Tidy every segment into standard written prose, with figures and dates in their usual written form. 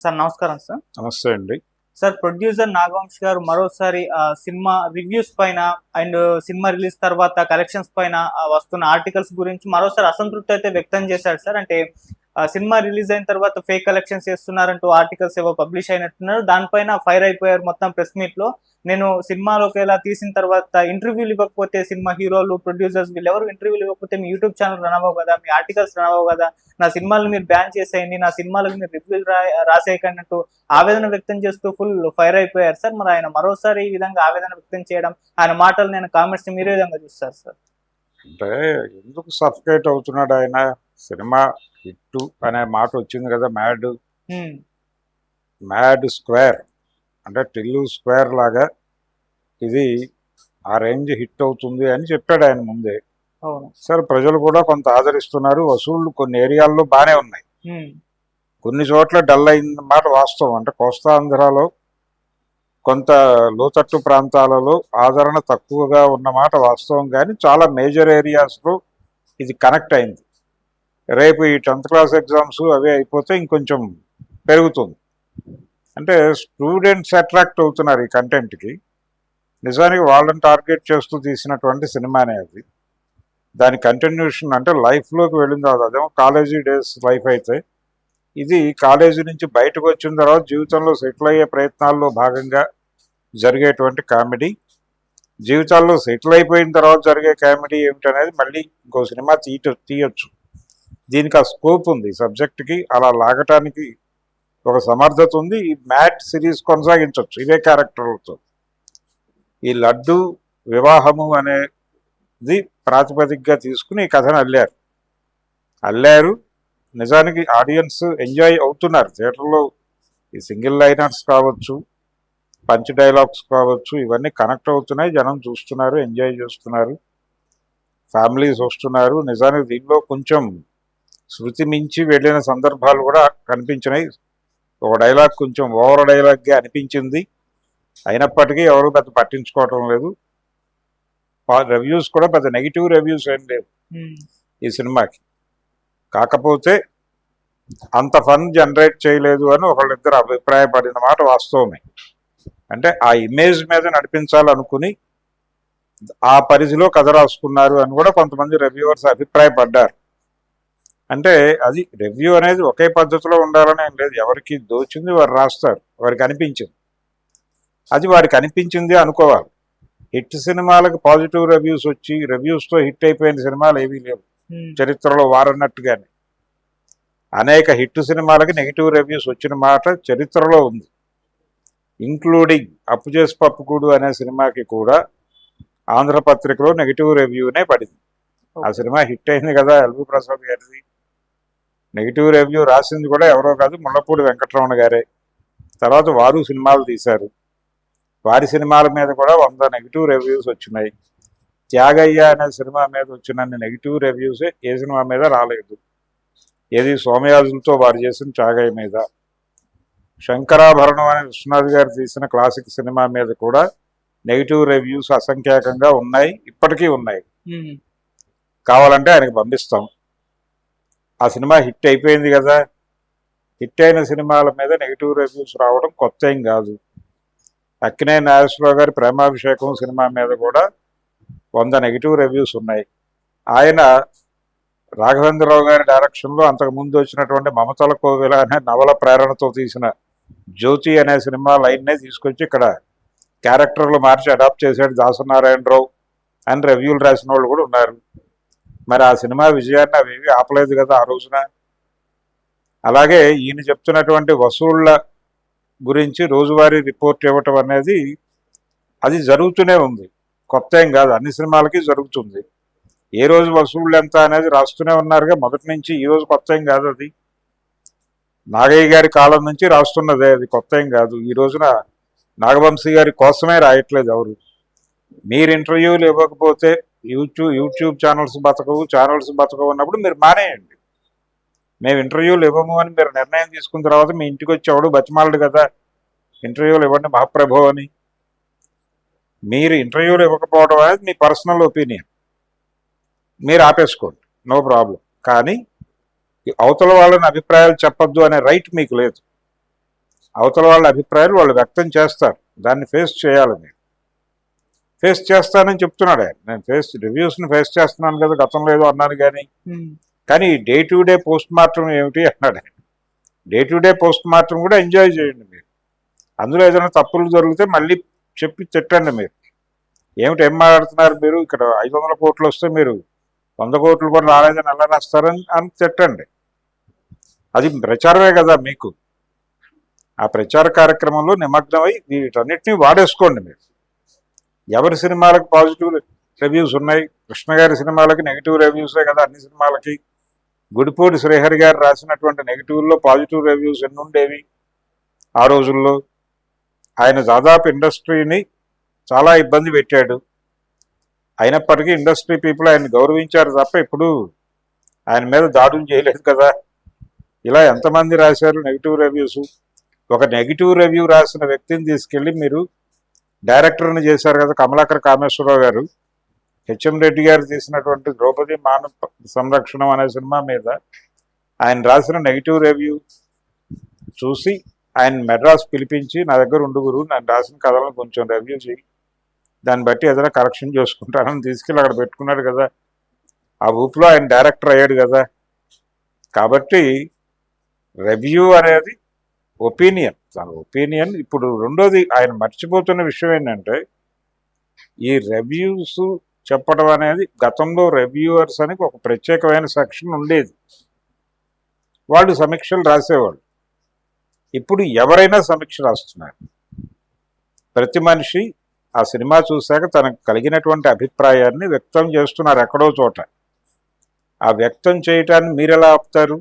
Sir నమస్కారం sir. నమస్తే అండి. సార్ ప్రొడ్యూసర్ నాగవంశి గారు మరోసారి సినిమా రివ్యూస్ పైన అండ్ సినిమా రిలీజ్ తర్వాత కలెక్షన్స్ పైన వస్తున్న ఆర్టికల్స్ గురించి మరోసారి అసంతృప్తి అయితే వ్యక్తం చేశాడు సార్. అంటే సినిమా రిలీజ్ అయిన తర్వాత ఫేక్ కలెక్షన్స్ చేస్తున్నారంటూ ఆర్టికల్స్ ఏవో పబ్లిష్ అయినట్టున్నారు. దానిపైన ఫైర్ అయిపోయారు మొత్తం ప్రెస్ మీట్ లో. నేను సినిమాలోకి ఎలా తీసిన తర్వాత ఇంటర్వ్యూలు ఇవ్వకపోతే సినిమా హీరోలు ప్రొడ్యూసర్స్ వీళ్ళెవరు ఇంటర్వ్యూలు ఇవ్వకపోతే మీ యూట్యూబ్ ఛానల్ రన్ అవ్వవు కదా, మీ ఆర్టికల్స్ రన్ అవ్వవు కదా, నా సినిమాలను మీరు బ్యాన్ చేసేయండి, నా సినిమాలకు మీరు రివ్యూలు రాసేయకండి అంటూ ఆవేదన వ్యక్తం చేస్తూ ఫుల్ ఫైర్ అయిపోయారు సార్. మరి ఆయన మరోసారి ఈ విధంగా ఆవేదన వ్యక్తం చేయడం, ఆయన మాటలు నేను కామెంట్స్ మీరు ఏ విధంగా చూస్తారు సార్? అంటే ఎందుకు సఫికేట్ అవుతున్నాడు ఆయన? సినిమా హిట్ అనే మాట వచ్చింది కదా, మ్యాడ్ స్క్వేర్ అంటే టిల్లు స్క్వేర్ లాగా ఇది ఆ రేంజ్ హిట్ అవుతుంది అని చెప్పాడు ఆయన ముందే. సరే, ప్రజలు కూడా కొంత ఆదరిస్తున్నారు. వసూళ్లు కొన్ని ఏరియాల్లో బాగానే ఉన్నాయి, కొన్ని చోట్ల డల్ అయిన మాట వాస్తవం. అంటే కోస్తాంధ్రలో కొంత లోతట్టు ప్రాంతాలలో ఆదరణ తక్కువగా ఉన్నమాట వాస్తవం, కానీ చాలా మేజర్ ఏరియాస్లో ఇది కనెక్ట్ అయింది. రేపు ఈ 10th క్లాస్ ఎగ్జామ్స్ అవి అయిపోతే ఇంకొంచెం పెరుగుతుంది. అంటే స్టూడెంట్స్ అట్రాక్ట్ అవుతున్నారు ఈ కంటెంట్కి. నిజానికి వాళ్ళని టార్గెట్ చేస్తూ తీసినటువంటి సినిమానే అది. దాని కంటిన్యూషన్ అంటే లైఫ్లోకి వెళ్ళిన తర్వాత, అదేమో కాలేజీ డేస్ లైఫ్ అయితే, ఇది కాలేజీ నుంచి బయటకు వచ్చిన తర్వాత జీవితంలో సెటిల్ అయ్యే ప్రయత్నాల్లో భాగంగా జరిగేటువంటి కామెడీ. జీవితాల్లో సెటిల్ అయిపోయిన తర్వాత జరిగే కామెడీ ఏమిటనేది మళ్ళీ ఇంకో సినిమా తీయొచ్చు. దీనికి ఆ స్కోప్ ఉంది, సబ్జెక్ట్కి అలా లాగటానికి ఒక సమర్థత ఉంది. ఈ మ్యాట్ సిరీస్ కొనసాగించవచ్చు ఇదే క్యారెక్టర్లతో. ఈ లడ్డు వివాహము అనేది ప్రాతిపదికగా తీసుకుని ఈ కథను అల్లారు. నిజానికి ఆడియన్స్ ఎంజాయ్ అవుతున్నారు థియేటర్లో. ఈ సింగిల్ లైనర్స్ కావచ్చు, పంచ్ డైలాగ్స్ కావచ్చు, ఇవన్నీ కనెక్ట్ అవుతున్నాయి. జనం చూస్తున్నారు, ఎంజాయ్ చేస్తున్నారు, ఫ్యామిలీస్ వస్తున్నారు. నిజానికి దీనిలో కొంచెం శృతి మించి వెళ్ళిన సందర్భాలు కూడా కనిపించినాయి. ఒక డైలాగ్ కొంచెం ఓవర్ డైలాగ్గా అనిపించింది, అయినప్పటికీ ఎవరు పెద్ద పట్టించుకోవటం లేదు. రివ్యూస్ కూడా పెద్ద నెగిటివ్ రివ్యూస్ ఏం లేవు ఈ సినిమాకి. కాకపోతే అంత ఫన్ జనరేట్ చేయలేదు అని ఒకళ్ళిద్దరు అభిప్రాయపడిన మాట వాస్తవమే. అంటే ఆ ఇమేజ్ మీద నడిపించాలనుకుని ఆ పరిధిలో కథ రాసుకున్నారు అని కూడా కొంతమంది రివ్యూవర్స్ అభిప్రాయపడ్డారు. అంటే అది రివ్యూ అనేది ఒకే పద్ధతిలో ఉండాలని ఏం లేదు. ఎవరికి దోచింది వారు రాస్తారు, వారికి అనిపించింది అది వారికి అనిపించింది అనుకోవాలి. హిట్ సినిమాలకు పాజిటివ్ రివ్యూస్ వచ్చి రివ్యూస్తో హిట్ అయిపోయిన సినిమాలు ఏవీ లేవు చరిత్రలో. వారన్నట్టుగానే అనేక హిట్ సినిమాలకి నెగిటివ్ రివ్యూస్ వచ్చిన మాట చరిత్రలో ఉంది. ఇంక్లూడింగ్ అప్పు చేసి పప్పుకూడు అనే సినిమాకి కూడా ఆంధ్రపత్రికలో నెగిటివ్ రివ్యూనే పడింది. ఆ సినిమా హిట్ అయింది కదా, ఎల్వి ప్రసాద్ గారిది. నెగిటివ్ రివ్యూ రాసింది కూడా ఎవరో కాదు, ముళ్ళపూడి వెంకటరమణ గారే. తర్వాత వారు సినిమాలు తీశారు, వారి సినిమాల మీద కూడా 100 నెగిటివ్ రివ్యూస్ వచ్చినాయి. త్యాగయ్య అనే సినిమా మీద వచ్చినన్ని నెగిటివ్ రివ్యూసే ఏ సినిమా మీద రాలేదు. ఏది సోమయాజులతో వారు చేసిన త్యాగయ్య మీద. శంకరాభరణం అనే విశ్వనాథ్ గారు తీసిన క్లాసిక్ సినిమా మీద కూడా నెగిటివ్ రివ్యూస్ అసంఖ్యాకంగా ఉన్నాయి, ఇప్పటికీ ఉన్నాయి. కావాలంటే ఆయనకు పంపిస్తాం. ఆ సినిమా హిట్ అయిపోయింది కదా. హిట్ అయిన సినిమాల మీద నెగిటివ్ రివ్యూస్ రావడం కొత్త ఏం కాదు. అక్కినేని నాగేశ్వరరావు గారి ప్రేమాభిషేకం సినిమా మీద కూడా 100 నెగిటివ్ రివ్యూస్ ఉన్నాయి. ఆయన రాఘవేంద్రరావు గారి డైరెక్షన్లో అంతకుముందు వచ్చినటువంటి మమతల కోవిల అనే నవల ప్రేరణతో తీసిన జ్యోతి అనే సినిమా లైన్నే తీసుకొచ్చి ఇక్కడ క్యారెక్టర్లు మార్చి అడాప్ట్ చేశాడు దాసనారాయణరావు అని రివ్యూలు రాసిన వాళ్ళు కూడా ఉన్నారు. మరి ఆ సినిమా విజయాన్ని అవేవి ఆపలేదు కదా ఆ రోజున. అలాగే ఈయన చెప్తున్నటువంటి వసూళ్ల గురించి రోజువారీ రిపోర్ట్ ఇవ్వటం అనేది అది జరుగుతూనే ఉంది, కొత్త ఏం కాదు. అన్ని సినిమాలకి జరుగుతుంది. ఏ రోజు వసూళ్ళు ఎంత అనేది రాస్తూనే ఉన్నారుగా మొదటి నుంచి. ఈ రోజు కొత్త ఏం కాదు, అది నాగయ్య గారి కాలం నుంచి రాస్తున్నదే, అది కొత్త ఏం కాదు. ఈ రోజున నాగవంశీ గారి కోసమే రాయట్లేదు ఎవరు. మీరు ఇంటర్వ్యూలు ఇవ్వకపోతే యూట్యూబ్ ఛానల్స్ బతకవు అన్నప్పుడు మీరు మానేయండి. మేము ఇంటర్వ్యూలు ఇవ్వము అని మీరు నిర్ణయం తీసుకున్న తర్వాత మీ ఇంటికి వచ్చేవాడు బతిమాలడు కదా, ఇంటర్వ్యూలు ఇవ్వండి మహాప్రభు అని. మీరు ఇంటర్వ్యూలు ఇవ్వకపోవడం అనేది మీ పర్సనల్ ఒపీనియన్, మీరు ఆపేసుకోండి, నో ప్రాబ్లం. కానీ అవతల వాళ్ళని అభిప్రాయాలు చెప్పొద్దు అనే రైట్ మీకు లేదు. అవతల వాళ్ళ అభిప్రాయాలు వాళ్ళు వ్యక్తం చేస్తారు, దాన్ని ఫేస్ చేయాలి. మీరు ఫేస్ చేస్తానని చెప్తున్నాడు ఆయన. నేను రివ్యూస్ని ఫేస్ చేస్తున్నాను కదా, గతంలో ఏదో అన్నాను కానీ day to day post mortem ఏమిటి అన్నాడు ఆయన. Day to day post mortem కూడా ఎంజాయ్ చేయండి మీరు. అందులో ఏదైనా తప్పులు జరిగితే మళ్ళీ చెప్పి తిట్టండి. మీరు ఏం మాట్లాడుతున్నారు మీరు, ఇక్కడ 500 కోట్లు వస్తే మీరు 100 కోట్లు కూడా రాలేదని ఎలా రాస్తారని అని తిట్టండి. అది ప్రచారమే కదా మీకు. ఆ ప్రచార కార్యక్రమంలో నిమగ్నమై వీటన్నిటినీ వాడేసుకోండి. మీరు ఎవరి సినిమాలకు పాజిటివ్ రివ్యూస్ ఉన్నాయి, కృష్ణ గారి సినిమాలకి నెగిటివ్ రివ్యూసే కదా అన్ని సినిమాలకి. గుడిపూడి శ్రీహరి గారు రాసినటువంటి నెగిటివ్లో పాజిటివ్ రివ్యూస్ ఎన్ని ఉండేవి ఆ రోజుల్లో. ఆయన దాదాపు ఇండస్ట్రీని చాలా ఇబ్బంది పెట్టాడు. అయినప్పటికీ ఇండస్ట్రీ పీపుల్ ఆయన గౌరవించారు తప్ప ఇప్పుడు ఆయన మీద దాడులు చేయలేదు కదా. ఇలా ఎంతమంది రాశారు నెగిటివ్ రివ్యూస్. ఒక నెగిటివ్ రివ్యూ రాసిన వ్యక్తిని తీసుకెళ్ళి మీరు డైరెక్టర్ని చేశారు కదా, కమలాకర్ కామేశ్వరరావు గారు. హెచ్ఎం రెడ్డి గారు తీసినటువంటి ద్రౌపది మానవ సంరక్షణం అనే సినిమా మీద ఆయన రాసిన నెగిటివ్ రివ్యూ చూసి ఆయన మెడ్రాస్ పిలిపించి, నా దగ్గర ఉండుగురు, నేను రాసిన కథలను కొంచెం రివ్యూ చేయి, దాన్ని బట్టి ఏదైనా కరెక్షన్ చేసుకుంటానని తీసుకెళ్ళి అక్కడ పెట్టుకున్నాడు కదా. ఆ ఊపులో ఆయన డైరెక్టర్ అయ్యాడు కదా. కాబట్టి రివ్యూ అనేది ఒపీనియన్, తన ఒపీనియన్. ఇప్పుడు రెండోది ఆయన మర్చిపోతున్న విషయం ఏంటంటే, ఈ రివ్యూస్ చెప్పడం అనేది, గతంలో రివ్యూవర్స్ అని ఒక ప్రత్యేకమైన సెక్షన్ ఉండేది, వాళ్ళు సమీక్షలు రాసేవాళ్ళు. ఇప్పుడు ఎవరైనా సమీక్ష రాస్తున్నారు. ప్రతి మనిషి ఆ సినిమా చూశాక తనకు కలిగినటువంటి అభిప్రాయాన్ని వ్యక్తం చేస్తున్నారు ఎక్కడో చోట. ఆ వ్యక్తం చేయటాన్ని మీరు ఎలా ఆపుతారు?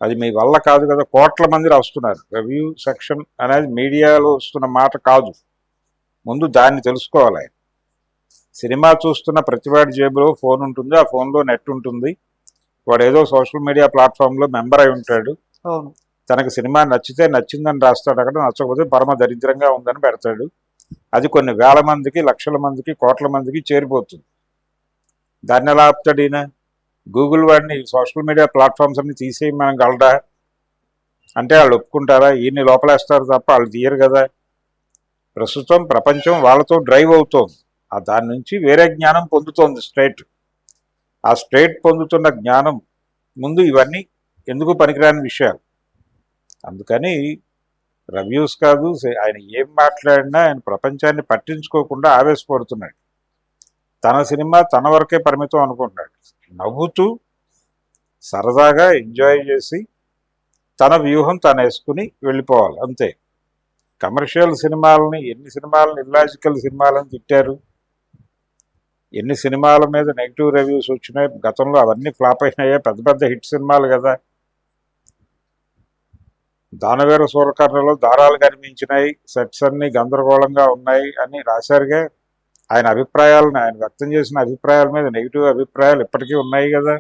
అది మీ వల్ల కాదు కదా. కోట్ల మంది రాస్తున్నారు. రివ్యూ సెక్షన్ అనేది మీడియాలో వస్తున్న మాట కాదు. ముందు దాన్ని తెలుసుకోవాలి. సినిమా చూస్తున్న ప్రతివాడి జేబులో ఫోన్ ఉంటుంది, ఆ ఫోన్లో నెట్ ఉంటుంది. వాడు ఏదో సోషల్ మీడియా ప్లాట్ఫామ్లో మెంబర్ అయి ఉంటాడు. తనకు సినిమా నచ్చితే నచ్చిందని రాస్తాడు, అక్కడ నచ్చకపోతే పరమ దరిద్రంగా ఉందని పెడతాడు. అది కొన్ని వేల మందికి, లక్షల మందికి, కోట్ల మందికి చేరిపోతుంది. దాన్ని ఎలా ఆపుతాడు ఈయన? గూగుల్ వాడిని సోషల్ మీడియా ప్లాట్ఫామ్స్ అన్ని తీసేయమనగలడా అంటే వాళ్ళు ఒప్పుకుంటారా? ఈయన్ని లోపలేస్తారు తప్ప వాళ్ళు తీయరు కదా. ప్రస్తుతం ప్రపంచం వాళ్ళతో డ్రైవ్ అవుతోంది. దాని నుంచి వేరే జ్ఞానం పొందుతోంది స్ట్రైట్. ఆ స్ట్రైట్ పొందుతున్న జ్ఞానం ముందు ఇవన్నీ ఎందుకు పనికిరాని విషయాలు. అందుకని రివ్యూస్ కాదు, ఆయన ఏం మాట్లాడినా ఆయన ప్రపంచాన్ని పట్టించుకోకుండా ఆవేశపడుతున్నాడు. తన సినిమా తన వరకే పరిమితం అనుకుంటున్నాడు. నవ్వుతూ సరదాగా ఎంజాయ్ చేసి తన వ్యూహం తను వేసుకుని వెళ్ళిపోవాలి అంతే. కమర్షియల్ సినిమాలని, ఎన్ని సినిమాలని ఇల్లాజికల్ సినిమాలని తిట్టారు, ఎన్ని సినిమాల మీద నెగిటివ్ రివ్యూస్ వచ్చినాయి గతంలో. అవన్నీ ఫ్లాప్ అయినాయా? పెద్ద పెద్ద హిట్ సినిమాలు కదా. దానవీర సూరకర్ణలో దారాలు కనిపించినాయి, సెట్స్ అన్ని గందరగోళంగా ఉన్నాయి అని రాశారుగా. ఆయన అభిప్రాయాలను, ఆయన వ్యక్తం చేసిన అభిప్రాయాల మీద నెగిటివ్ అభిప్రాయాలు ఇప్పటికీ ఉన్నాయి కదా,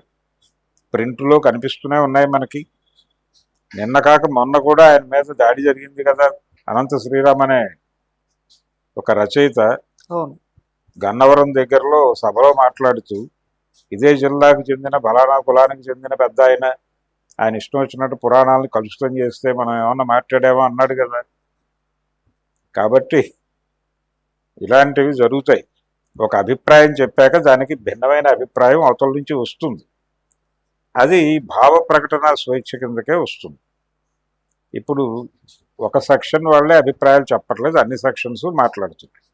ప్రింట్లో కనిపిస్తూనే ఉన్నాయి మనకి. నిన్న కాక మొన్న కూడా ఆయన మీద దాడి జరిగింది కదా. అనంత శ్రీరామ్ అనే ఒక రచయిత గన్నవరం దగ్గరలో సభలో మాట్లాడుతూ, ఇదే జిల్లాకు చెందిన బలానా కులానికి చెందిన పెద్ద ఆయన ఇష్టం వచ్చినట్టు పురాణాలను కలుషితం చేస్తే మనం ఏమన్నా మాట్లాడామో అన్నాడు కదా. కాబట్టి ఇలాంటివి జరుగుతాయి. ఒక అభిప్రాయం చెప్పాక దానికి భిన్నమైన అభిప్రాయం అవతల నుంచి వస్తుంది. అది భావ ప్రకటన స్వేచ్ఛ కిందకే వస్తుంది. ఇప్పుడు ఒక సెక్షన్ వాళ్ళే అభిప్రాయాలు చెప్పట్లేదు, అన్ని సెక్షన్స్ మాట్లాడుతున్నాయి.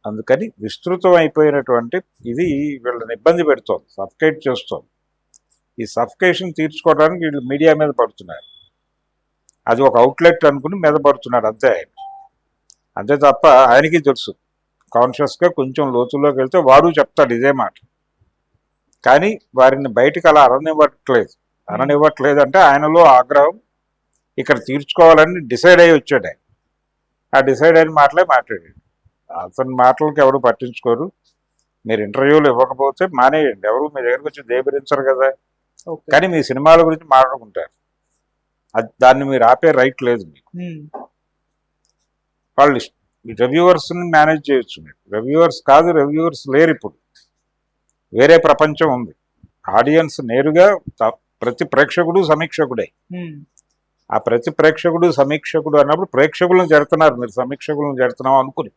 అందుకని విస్తృతం అయిపోయినటువంటి ఇది వీళ్ళని ఇబ్బంది పెడుతోంది, సఫకేట్ చేస్తోంది. ఈ సఫకేషన్ తీర్చుకోవడానికి వీళ్ళు మీడియా మీద పడుతున్నారు. అది ఒక అవుట్లెట్ అనుకుని మీద పడుతున్నాడు అంతే ఆయన. అంతే తప్ప ఆయనకి తెలుసు, కాన్షియస్గా కొంచెం లోతుల్లోకి వెళ్తే వాడు చెప్తాడు ఇదే మాట. కానీ వారిని బయటికి అలా అననివ్వట్లేదు అంటే ఆయనలో ఆగ్రహం ఇక్కడ తీర్చుకోవాలని డిసైడ్ అయ్యి వచ్చాడు ఆయన. ఆ డిసైడ్ అయిన మాటలే మాట్లాడాడు. అతని మాటలకి ఎవరు పట్టించుకోరు. మీరు ఇంటర్వ్యూలు ఇవ్వకపోతే మానేయండి, ఎవరు మీ దగ్గరకు వచ్చి దేబరించరు కదా. కానీ మీ సినిమాల గురించి మాట్లాడుకుంటారు, దాన్ని మీరు ఆపే రైట్ లేదు మీకు. వాళ్ళు రివ్యూవర్స్ని మేనేజ్ చేయొచ్చు మీరు. రివ్యూవర్స్ కాదు, రివ్యూవర్స్ లేరు ఇప్పుడు, వేరే ప్రపంచం ఉంది. ఆడియన్స్ నేరుగా ప్రతి ప్రేక్షకుడు సమీక్షకుడే. ఆ ప్రతి ప్రేక్షకుడు సమీక్షకుడు అన్నప్పుడు ప్రేక్షకులను జడుతున్నారు, మీరు సమీక్షకులను జడుతున్నాం అనుకుని.